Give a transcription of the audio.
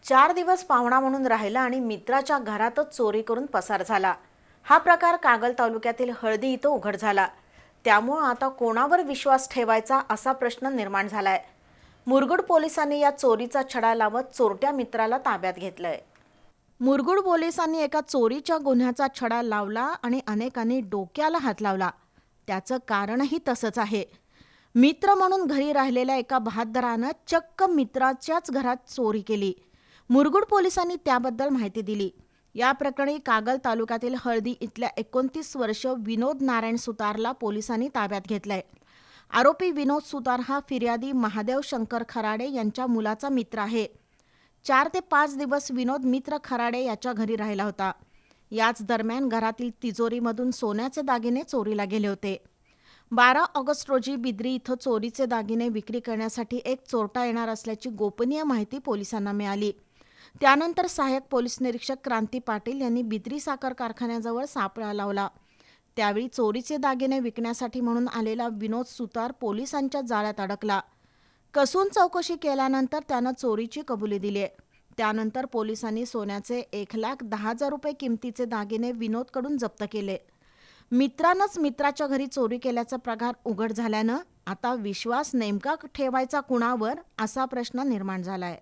4 दिवस पाहुणा म्हणून राहिला आणि मित्राच्या घरातच चोरी करून पसार झाला। हा प्रकार कागल तालुक्यातील हळदी इथं उघड झाला। त्यामुळे आता कोणावर विश्वास ठेवायचा असा प्रश्न निर्माण झालाय। मुरगुड पोलिसांनी या चोरीचा छडा लावत चोरट्या मित्राला ताब्यात घेतलंय। मुरगुड पोलिसांनी एका चोरीच्या गुन्ह्याचा छडा लावला आणि अनेकांनी डोक्याला हात लावला। त्याचं कारणही तसंच आहे। मित्र म्हणून घरी राहिलेल्या एका बहादरानं चक्क मित्राच्याच घरात चोरी केली। मुरगुड पोलिसांनी त्याबद्दल माहिती दिली। या प्रकरणी कागल तालुक्यातील हळदी इथल्या 29 वर्षीय विनोद नारायण सुतारला पोलिसांनी ताब्यात घेतलंय। आरोपी विनोद सुतार हा फिर्यादी महादेव शंकर खराडे यांच्या मुलाचा मित्र आहे। 4 ते 5 दिवस विनोद मित्र खराडे याच्या घरी राहिला होता। याच दरम्यान घरातील तिजोरीमधून सोन्याचे दागिने चोरीला गेले होते। 12 ऑगस्ट रोजी बिद्री इथं चोरीचे दागिने विक्री करण्यासाठी एक चोरटा येणार असल्याची गोपनीय माहिती पोलिसांना मिळाली। त्यानंतर सहाय्यक पोलीस निरीक्षक क्रांती पाटील यांनी बिद्री साखर कारखान्याजवळ सापळा लावला। त्यावेळी चोरीचे दागिने विकण्यासाठी म्हणून आलेला विनोद सुतार पोलिसांच्या जाळ्यात अडकला। कसून चौकशी केल्यानंतर त्यानं चोरीची कबुली दिली आहे। त्यानंतर पोलिसांनी सोन्याचे 1,10,000 रुपये किमतीचे दागिने विनोदकडून जप्त केले। मित्रानंच मित्राच्या घरी चोरी केल्याचा प्रकार उघड झाल्यानं आता विश्वास नेमका ठेवायचा कुणावर असा प्रश्न निर्माण झालाय।